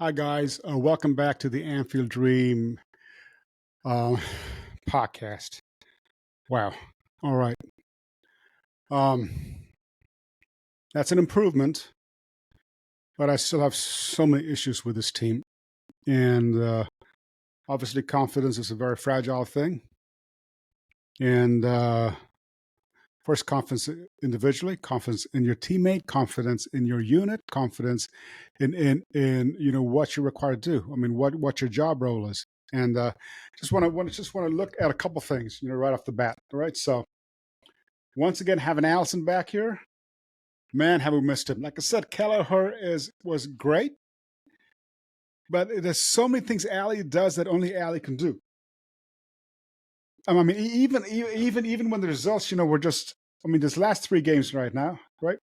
Hi, guys. Welcome back to the Anfield Dream uh, podcast. Wow. All right. Um, that's an improvement, but I still have so many issues with this team. And obviously, confidence is a very fragile thing. And first, confidence individually, confidence in your teammate, confidence in your unit, confidence in what you're required to do. I mean, what your job role is. And just want to look at a couple things, right off the bat. All right. So once again, having Allison back here, man, have we missed him? Like I said, Kelleher was great, but there's so many things Allie does that only Allie can do. I mean, even when the results, were just. I mean, this last 3 games right now, right?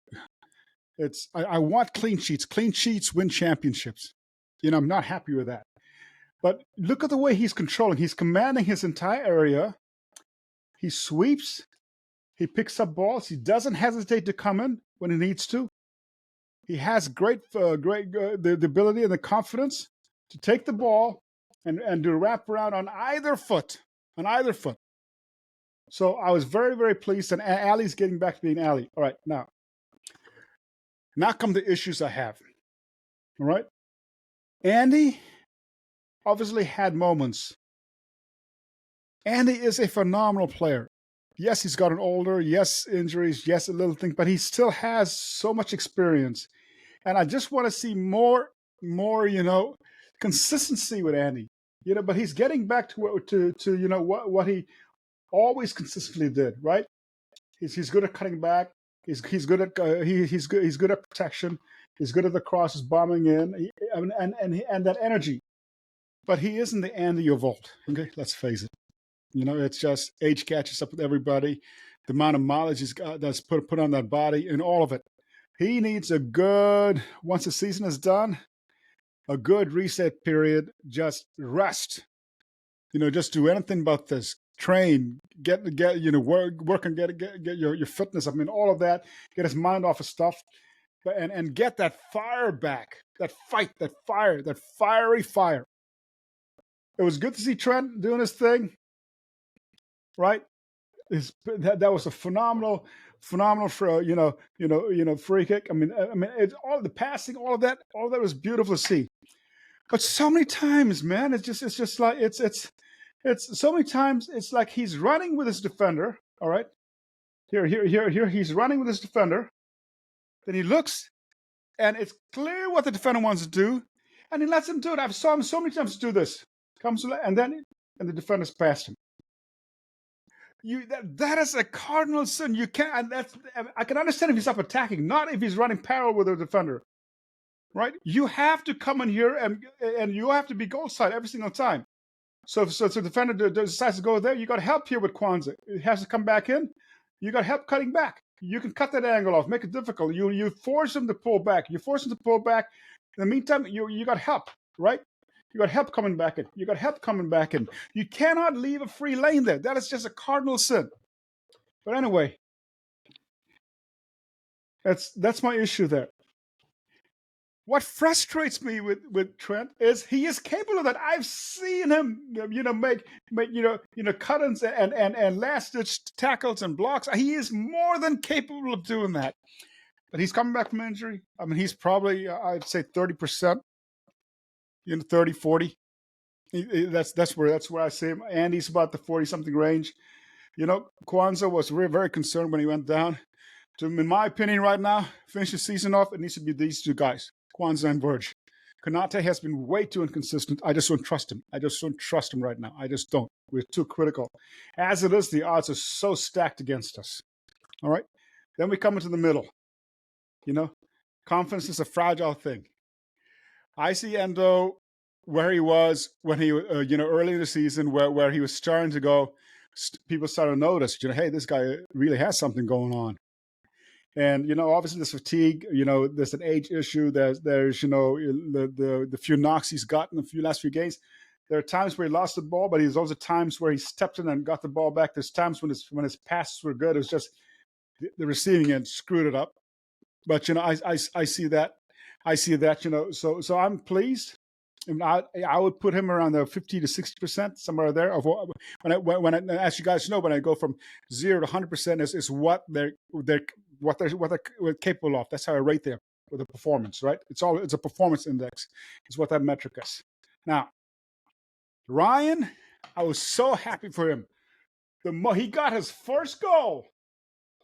I want clean sheets. Clean sheets win championships. I'm not happy with that. But look at the way he's controlling. He's commanding his entire area. He sweeps. He picks up balls. He doesn't hesitate to come in when he needs to. He has the ability and the confidence to take the ball and do a wraparound on either foot. So I was very, very pleased. And Allie's getting back to being Allie. All right, now come the issues I have. All right. Andy obviously had moments. Andy is a phenomenal player. Yes, he's gotten older. Yes, injuries. Yes, a little thing, but he still has so much experience. And I just want to see more, consistency with Andy. But he's getting back to what he always consistently did. Right? He's good at cutting back. He's good at he's good at protection. He's good at the crosses, bombing in, and that energy. But he isn't the Andy of old. Okay, let's face it. It's just age catches up with everybody. The amount of mileage he's got that's put on that body and all of it. He needs a good, once the season is done, a good reset period. Just rest. Just do anything but this. Train, work and get your fitness. I mean, all of that. Get his mind off of stuff, and get that fire back. That fight, that fire, that fiery fire. It was good to see Trent doing his thing. Right? That was a phenomenal for free kick. I mean, it's all the passing, all of that was beautiful to see. But so many times, man, it's just like it's so many times it's like he's running with his defender. All right, here, he's running with his defender. Then he looks, and it's clear what the defender wants to do, and he lets him do it. I've saw him so many times do this. And the defender's past him. That is a cardinal sin. You can't. I can understand if he's up attacking, not if he's running parallel with a defender. Right? You have to come in here and you have to be goal side every single time. So if the defender decides to go there, you got help here with Kwanzaa. It has to come back in. You got help cutting back. You can cut that angle off, make it difficult. You force him to pull back. In the meantime, you got help, right? You got help coming back in. You cannot leave a free lane there. That is just a cardinal sin. But anyway, that's my issue there. What frustrates me with Trent is he is capable of that. I've seen him, make cut-ins and last-ditch tackles and blocks. He is more than capable of doing that. But he's coming back from injury. I mean, he's probably, I'd say 30%, 30, 40. That's where I say him. Andy's about the 40-something range. Kwanzaa was very, very concerned when he went down. In my opinion, right now, finish the season off, it needs to be these 2 guys, Kwanzaa and Verge. Konate has been way too inconsistent. I just don't trust him. Right now. I just don't. We're too critical. As it is, the odds are so stacked against us. All right? Then we come into the middle. Confidence is a fragile thing. I see Endo where he was when he, early in the season, where he was starting to go. People started to notice, hey, this guy really has something going on. And obviously there's fatigue. There's an age issue. There's the few knocks he's gotten the last few games. There are times where he lost the ball, but there's also times where he stepped in and got the ball back. There's times when his passes were good. It was just the receiving end screwed it up. But I see that. So I'm pleased. And I would put him around the 50 to 60%, somewhere there. Of when as you guys know, when I go from 0 to 100%, is what they're capable of. That's how I rate them with the performance, right? It's a performance index. Is what that metric is. Now, Ryan, I was so happy for him. He got his first goal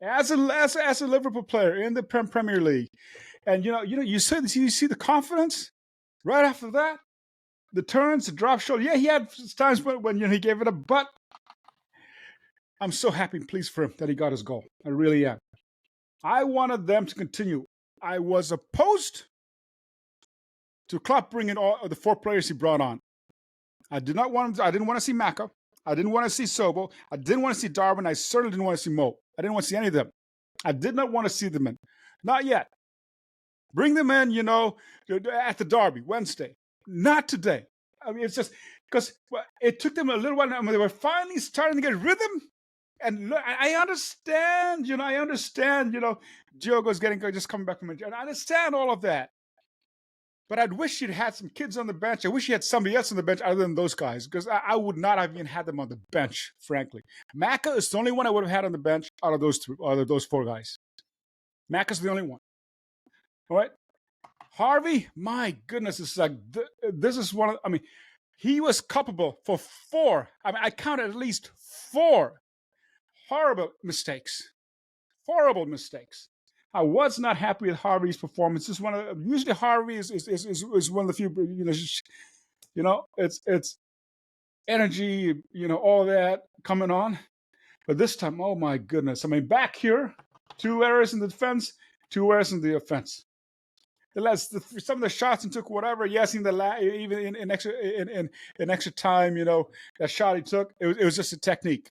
as a Liverpool player in the Premier League, and you see the confidence right after that, the turns, the drop shoulder. Yeah, he had times when he gave it up, but I'm so happy and pleased for him that he got his goal. I really am. I wanted them to continue. I was opposed to Klopp bringing all the 4 players he brought on. I didn't want to see Maka. I didn't want to see Sobel. I didn't want to see Darwin. I certainly didn't want to see Mo. I didn't want to see any of them. I did not want to see them in. Not yet. Bring them in, at the derby, Wednesday. Not today. I mean, it's just because it took them a little while. They were finally starting to get rhythm. And look, I understand, Diogo's just coming back from injury. I understand all of that. But I'd wish you'd had some kids on the bench. I wish you had somebody else on the bench other than those guys, because I would not have even had them on the bench, frankly. Maka is the only one I would have had on the bench out of those 4 guys. Maka's the only one. All right? Harvey, my goodness, this is one of, he was culpable for 4. I counted at least 4 horrible mistakes. Horrible mistakes. I was not happy with Harvey's performance. Usually Harvey is one of the few, it's energy, all that coming on. But this time, oh my goodness. Back here, 2 errors in the defense, 2 errors in the offense. Some of the shots he took, whatever. Yes, even in extra time, that shot he took, it was just a technique.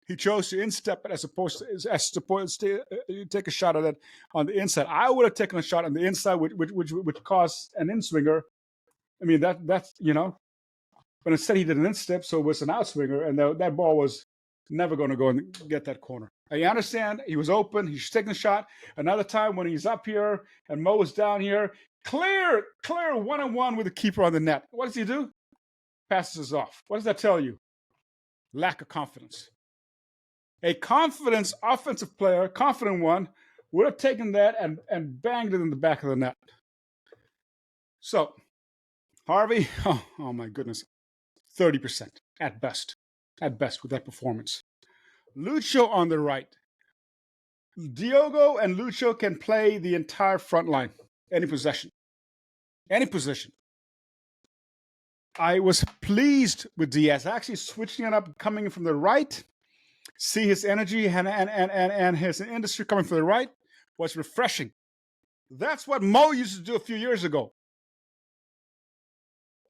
He chose to instep it as opposed to take a shot at it on the inside. I would have taken a shot on the inside, which caused an in-swinger. That's. But instead he did an instep, so it was an outswinger, and that ball was never going to go and get that corner. I understand he was open. He should take the shot. Another time when he's up here and Mo is down here, clear one-on-one with the keeper on the net. What does he do? Passes us off. What does that tell you? Lack of confidence. A confident offensive player, confident one, would have taken that and banged it in the back of the net. So, Harvey, oh my goodness, 30% at best with that performance. Lucho on the right. Diogo and Lucho can play the entire front line, any possession. I was pleased with Diaz actually switching it up, coming from the right. See his energy and his industry coming from the right was refreshing. That's what Mo used to do a few years ago.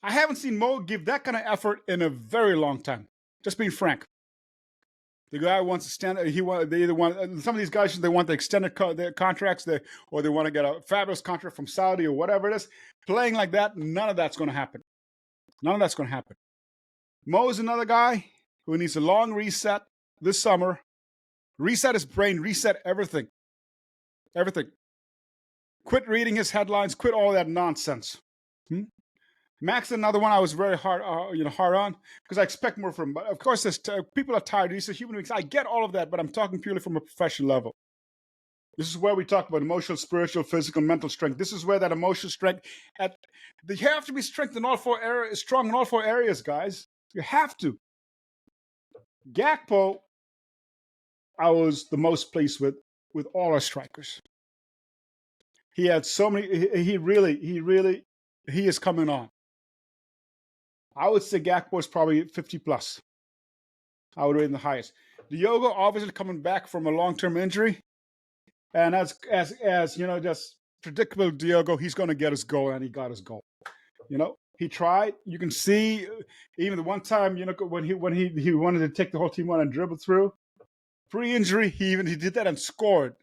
I haven't seen Mo give that kind of effort in a very long time. Just being frank. The guy wants to stand. They either want some of these guys. They want the extended their contracts, or they want to get a fabulous contract from Saudi or whatever it is. Playing like that, none of that's going to happen. Mo is another guy who needs a long reset this summer. Reset his brain. Reset everything. Quit reading his headlines. Quit all that nonsense. Max, another one I was very hard on because I expect more from him. But of course, people are tired. These are human beings. I get all of that, but I'm talking purely from a professional level. This is where we talk about emotional, spiritual, physical, mental strength. This is where that emotional strength. You have to be strong in all 4 areas, guys. You have to. Gakpo, I was the most pleased with all our strikers. He had so many. He is coming on. I would say Gakpo is probably 50 plus. I would rate him the highest. Diogo obviously coming back from a long-term injury, and as just predictable Diogo, he's going to get his goal, and he got his goal. He tried. You can see even the one time when he wanted to take the whole team on and dribble through pre-injury, he did that and scored.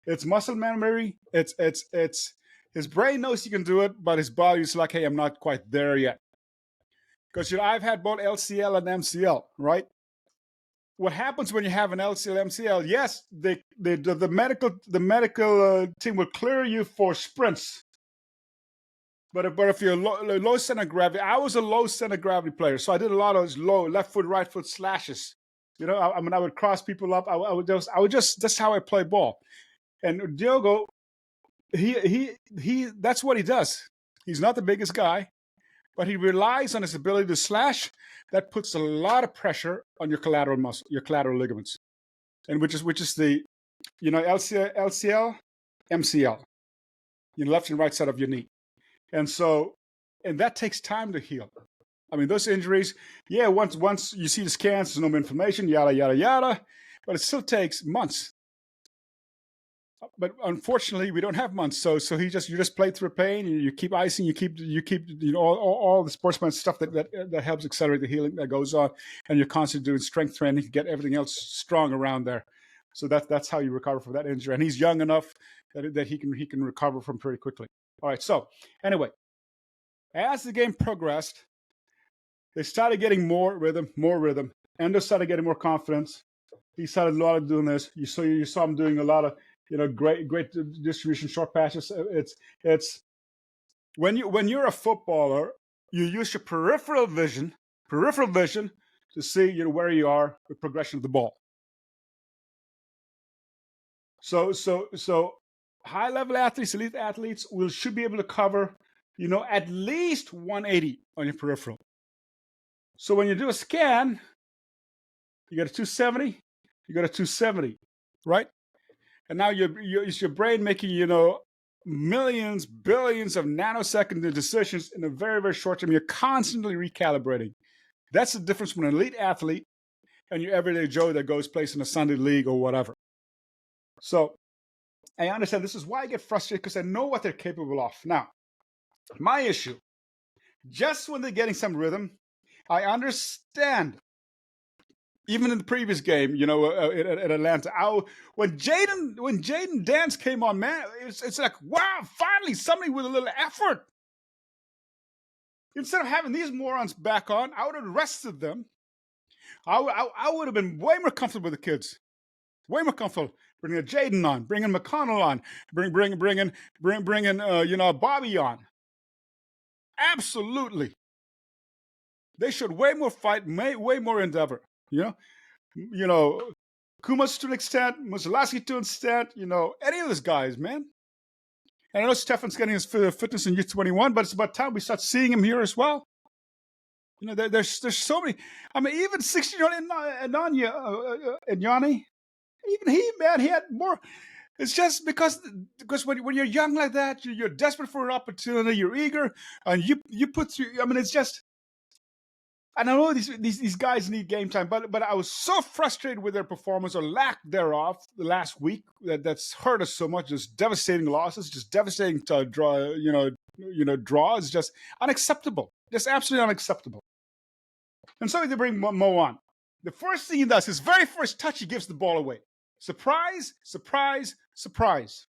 It's muscle memory. It's his brain knows he can do it, but his body is like, hey, I'm not quite there yet. Because I've had both LCL and MCL, right? What happens when you have an LCL, MCL? Yes, the medical team will clear you for sprints, But if you're low center of gravity, I was a low center of gravity player, so I did a lot of those low left foot, right foot slashes. You know, I mean, I would cross people up. I would just that's how I play ball. And Diogo, he that's what he does. He's not the biggest guy, but he relies on his ability to slash. That puts a lot of pressure on your collateral muscle, your collateral ligaments, and which is the, you know, LCL, MCL, your left and right side of your knee. And so, and that takes time to heal. I mean, those injuries, yeah, once you see the scans, there's no inflammation, yada, yada, yada, but it still takes months. But unfortunately, we don't have months. So you just play through pain, you keep icing, you keep you know, all the sportsman stuff that helps accelerate the healing that goes on, and you're constantly doing strength training to get everything else strong around there. So that's how you recover from that injury. And he's young enough that he can recover from pretty quickly. All right, so anyway, as the game progressed, they started getting more rhythm. Endo started getting more confidence. He started a lot of doing this. You saw him doing a lot of, you know, great distribution, short passes. It's when you're a footballer, you use your peripheral vision to see, you know, where you are with progression of the ball. So high level athletes, elite athletes should be able to cover, you know, at least 180 on your peripheral. So when you do a scan, you get a 270, you got a 270, right? And now it's your brain making, you know, millions, billions of nanosecond decisions in a very, very short time. You're constantly recalibrating. That's the difference between an elite athlete and your everyday Joe that goes plays in a Sunday league or whatever. So I understand this is why I get frustrated, because I know what they're capable of. Now, my issue, just when they're getting some rhythm, I understand. Even in the previous game, you know, at Atlanta, when Jaden Dance came on, man, it's like, wow, finally somebody with a little effort. Instead of having these morons back on, I would have rested them. I would have been way more comfortable with the kids, way more comfortable bringing Jaden on, bringing McConnell on, bringing you know, Bobby on. Absolutely, they should way more fight, way more endeavor. You know, Kumas to an extent, Mussolowski to an extent, you know, any of those guys, man. And I know Stefan's getting his fitness in U21, but it's about time we start seeing him here as well. You know, there's so many. I mean, even 16-year-old Yanni, even he, man, he had more. It's just because when you're young like that, you're desperate for an opportunity, you're eager, and you put through. I mean, it's just. And I know these guys need game time, but I was so frustrated with their performance or lack thereof the last week that's hurt us so much. Just devastating losses, just devastating draw. Draws, just unacceptable, just absolutely unacceptable. And so they bring Mo on. The first thing he does, his very first touch, he gives the ball away. Surprise, surprise, surprise.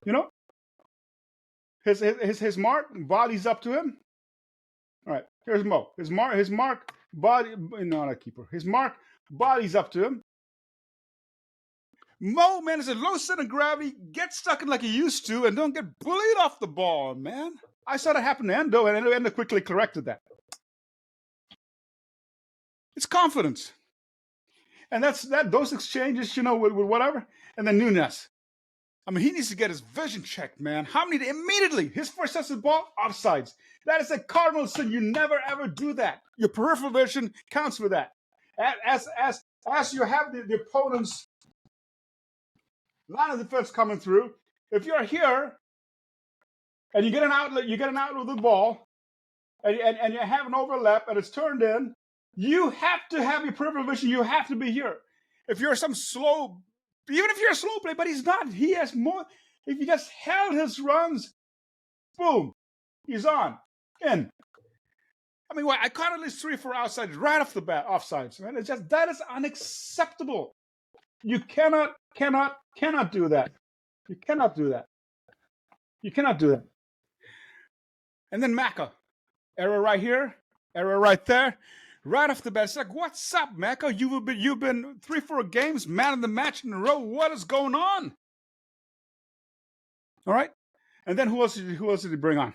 You know, his mark, body's up to him. All right, here's Mo. His mark, body, no, not keeper. His mark, body's up to him. Mo, man, is a low center of gravity, get stuck in like he used to, and don't get bullied off the ball, man. I saw that happen to Endo, and Endo quickly corrected that. It's confidence. And those exchanges, you know, with whatever. And then Nunes. I mean, he needs to get his vision checked, man. How many immediately? His first touch of the ball, offsides. That is a cardinal sin. You never ever do that. Your peripheral vision counts for that. As you have the opponent's line of defense coming through, if you're here and you get an outlet with the ball, and you have an overlap and it's turned in, you have to have your peripheral vision. You have to be here. If you're some slow, even if you're a slow player, but he's not. He has more. If he just held his runs, boom, he's on. In. I mean, I caught at least 3 or 4 outsides right off the bat, offsides, man. It's just, that is unacceptable. You cannot do that. You cannot do that. You cannot do that. And then Maka. Error right here, error right there. Right off the bat, it's like, what's up, Maka? You've been 3, 4 games, man of the match in a row. What is going on? All right? And then who else did he bring on?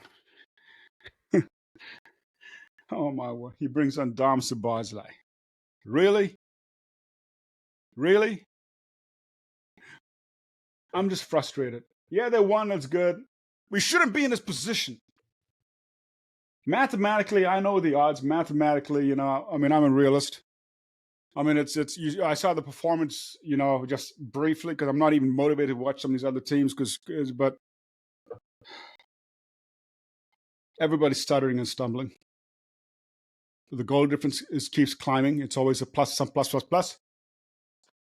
Oh my word! He brings on Dom Sabazlai. Really? Really? I'm just frustrated. Yeah, they won. That's good. We shouldn't be in this position. Mathematically, I know the odds. Mathematically, I mean, I'm a realist. I mean, I saw the performance, just briefly because I'm not even motivated to watch some of these other teams but everybody's stuttering and stumbling. The goal difference keeps climbing. It's always a plus, some plus, plus, plus.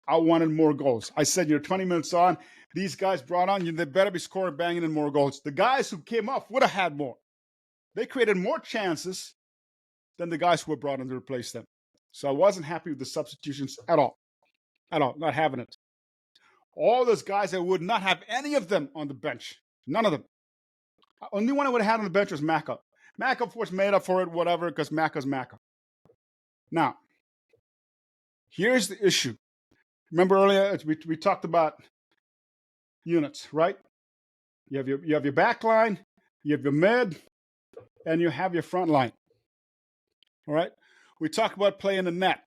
I wanted more goals. I said, 20 minutes on, these guys brought on, they better be scoring, banging in more goals. The guys who came off would have had more. They created more chances than the guys who were brought in to replace them. So I wasn't happy with the substitutions at all. At all. Not having it. All those guys, I would not have any of them on the bench. None of them. The only one I would have had on the bench was Maka. Maka, of course, made up for it, whatever, because Maka's Maka. Now, here's the issue. Remember earlier we talked about units, right? You have your back line, you have your mid, and you have your front line. All right? We talked about playing the net.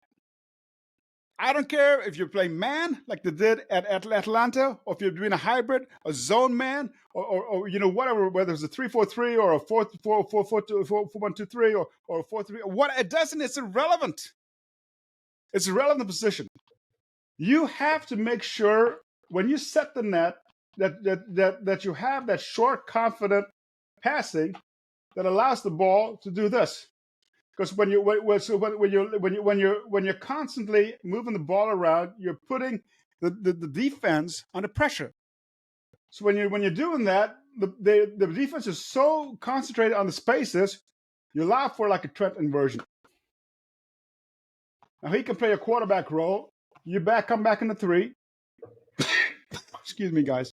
I don't care if you're playing man like they did at Atlanta, or if you're doing a hybrid, a zone man, or whatever, whether it's a 3-4-3 or a 4-1-2-3 or a 4-3. What it doesn't, it's irrelevant. It's a relevant position. You have to make sure when you set the net that you have that short, confident passing that allows the ball to do this. Because when you're constantly moving the ball around, you're putting the defense under pressure. So when you're doing that, the defense is so concentrated on the spaces, you allow for like a Trent inversion. Now he can play a quarterback role. You come back in the 3. Excuse me, guys.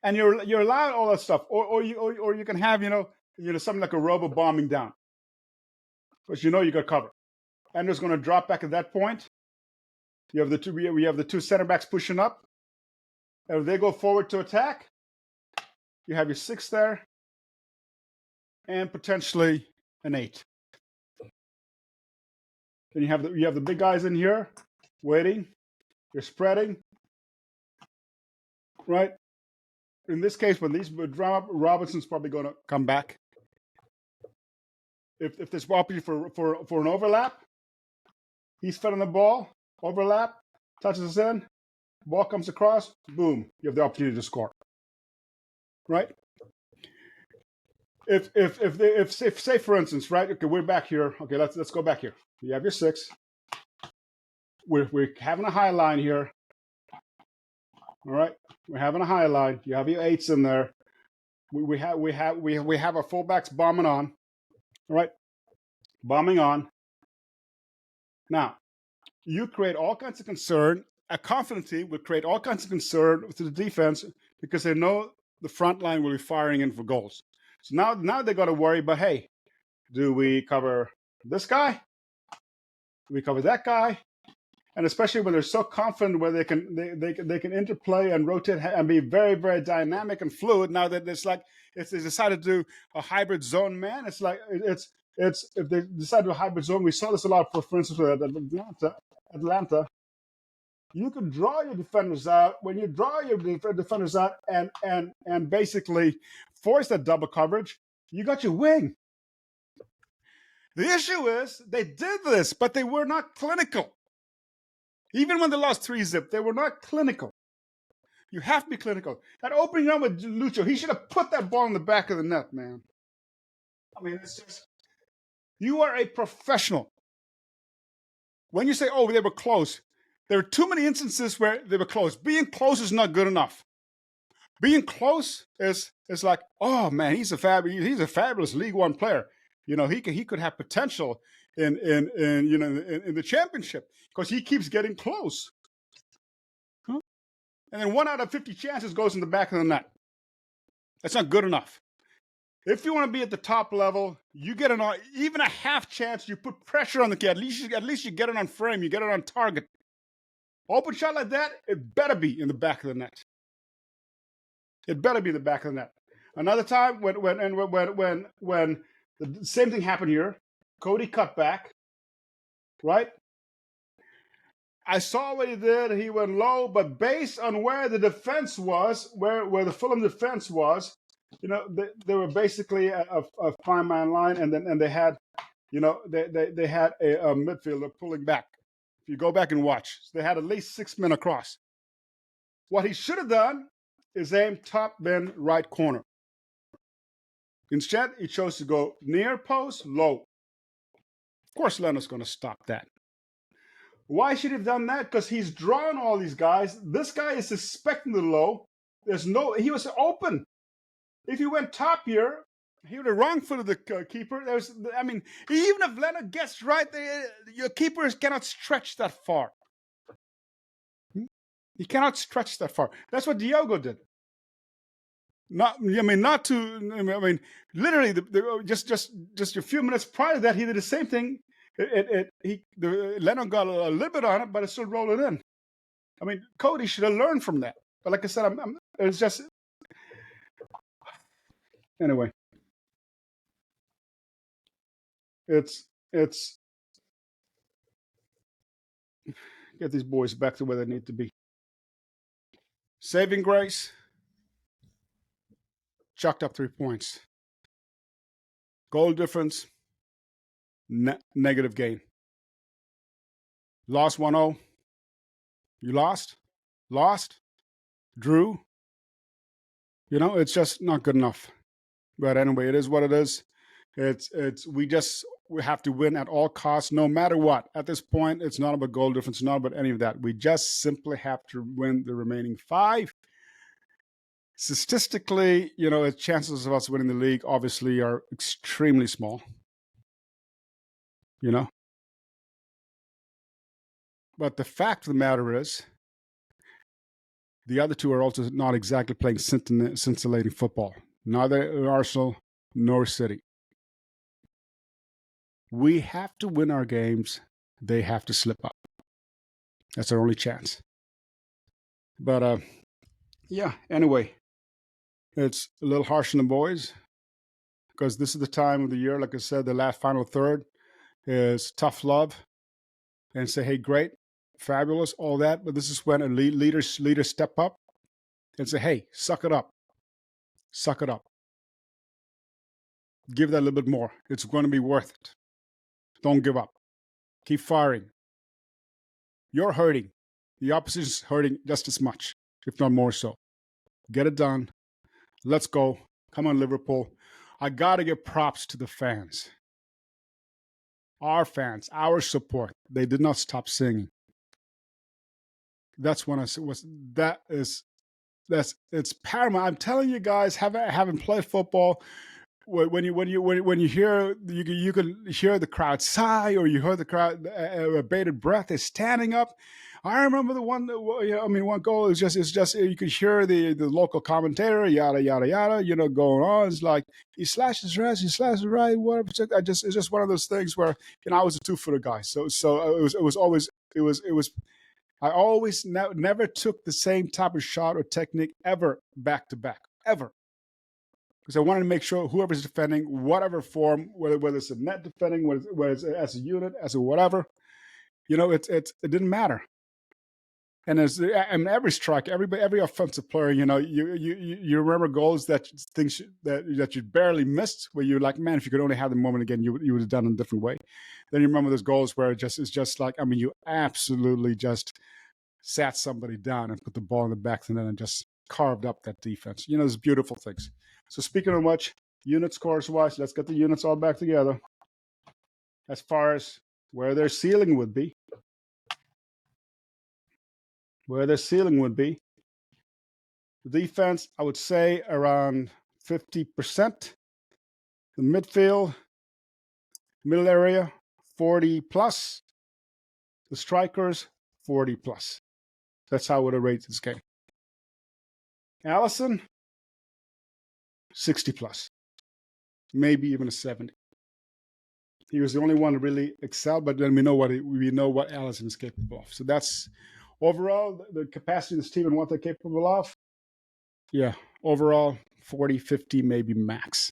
And you're allowed all that stuff, or you can have something like a robo bombing down, because you got cover. Ender's going to drop back at that point. You have the two center backs pushing up. And if they go forward to attack, you have your 6 there, and potentially an 8. Then you have the big guys in here waiting. You're spreading, right? In this case, when these drum up, Robinson's probably going to come back. If there's opportunity for an overlap, he's fed on the ball, overlap, touches us in, ball comes across, boom, you have the opportunity to score. Right? If say for instance, right? Okay, we're back here. Okay, let's go back here. You have your 6. We're having a high line here. All right, we're having a high line. You have your 8s in there. We have our fullbacks bombing on. All right, bombing on. Now, you create all kinds of concern. A confident team would create all kinds of concern to the defense because they know the front line will be firing in for goals. So now they got to worry. But hey, do we cover this guy? Do we cover that guy? And especially when they're so confident where they can interplay and rotate and be very, very dynamic and fluid. Now that they decided to do a hybrid zone man, it's if they decide to do a hybrid zone, we saw this a lot for instance with Atlanta. You can draw your defenders out. When you draw your defenders out and basically force that double coverage, you got your wing. The issue is they did this, but they were not clinical. Even when they lost 3-0, they were not clinical. You have to be clinical. That opening run with Lucho, he should have put that ball in the back of the net, man. I mean, it's just, you are a professional. When you say, oh, they were close, there are too many instances where they were close. Being close is not good enough. Being close is like, oh man, he's a fabulous League One player. He could have potential in the championship because he keeps getting close. Huh? And then 1 out of 50 chances goes in the back of the net. That's not good enough. If you want to be at the top level, you get even a half chance. You put pressure on the kid. At least you get it on frame. You get it on target. Open shot like that, it better be in the back of the net. It better be the back of the net. Another time when the same thing happened here, Cody cut back, right? I saw what he did. He went low, but based on where the defense was, where the Fulham defense was, they were basically a five-man line, and they had, they had a midfielder pulling back. If you go back and watch, they had at least 6 men across. What he should have done is aim top bin right corner. Instead, he chose to go near post, low. Of course, Leonard's going to stop that. Why should he have done that? Because he's drawn all these guys. This guy is suspecting the low. He was open. If he went top here, he would have wrong-footed the keeper. Even if Leonard gets right, your keepers cannot stretch that far. He cannot stretch that far. That's what Diogo did. Literally, just a few minutes prior to that, he did the same thing. Leonard got a little bit on it, but it still rolled it in. Cody should have learned from that. But like I said, it's just anyway. It's get these boys back to where they need to be. Saving grace. Chucked up 3 points. Goal difference. Negative gain. Lost 1-0. You lost. Drew. It's just not good enough. But anyway, it is what it is. We have to win at all costs, no matter what. At this point, it's not about goal difference, not about any of that. We just simply have to win the remaining 5. Statistically, the chances of us winning the league obviously are extremely small. But the fact of the matter is, the other two are also not exactly playing scintillating football. Neither Arsenal nor City. We have to win our games. They have to slip up. That's our only chance. But, anyway, it's a little harsh on the boys because this is the time of the year, like I said, the last final third is tough love and say, hey, great, fabulous, all that. But this is when a leader step up and say, hey, suck it up. Suck it up. Give that a little bit more. It's going to be worth it. Don't give up. Keep firing. You're hurting. The opposition's hurting just as much, if not more so. Get it done. Let's go. Come on, Liverpool. I got to give props to the fans. Our fans, our support. They did not stop singing. That's when it's paramount. I'm telling you guys, having played football, when you hear you can hear the crowd sigh, or you hear the crowd bated breath is standing up. I remember the one one goal is just you could hear the local commentator yada yada yada going on. It's like he slashes right, whatever. It's just one of those things where I was a 2-footer guy, so it was always. I always never took the same type of shot or technique ever back to back, ever. Because I wanted to make sure whoever's defending, whatever form, whether it's a net defending, whether it's as a unit, as a whatever, it didn't matter. And every strike, every offensive player, you remember goals that you barely missed, where you're like, man, if you could only have the moment again, you would have done it a different way. Then you remember those goals where it's just like, you absolutely just sat somebody down and put the ball in the back of the net and just carved up that defense. Those beautiful things. So speaking of which, unit scores wise, let's get the units all back together. As far as where their ceiling would be. The defense, I would say around 50%. The midfield, middle area, 40 plus. The strikers, 40 plus. That's how I would have rated this game. Allison, 60 plus. Maybe even a 70. He was the only one to really excel, but then we know what Allison is capable of. So that's overall the capacity of this team and what they're capable of. Yeah, overall 40, 50, maybe max.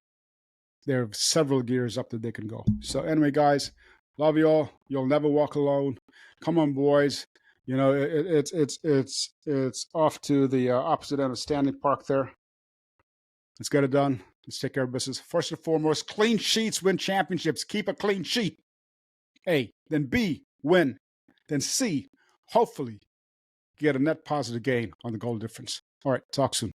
There are several gears up that they can go. So anyway, guys, love you all. You'll never walk alone. Come on, boys. You know, it's off to the opposite end of Stanley Park there. Let's get it done. Let's take care of business. First and foremost, clean sheets win championships. Keep a clean sheet. A. Then B, win. Then C, hopefully get a net positive gain on the goal difference. All right, talk soon.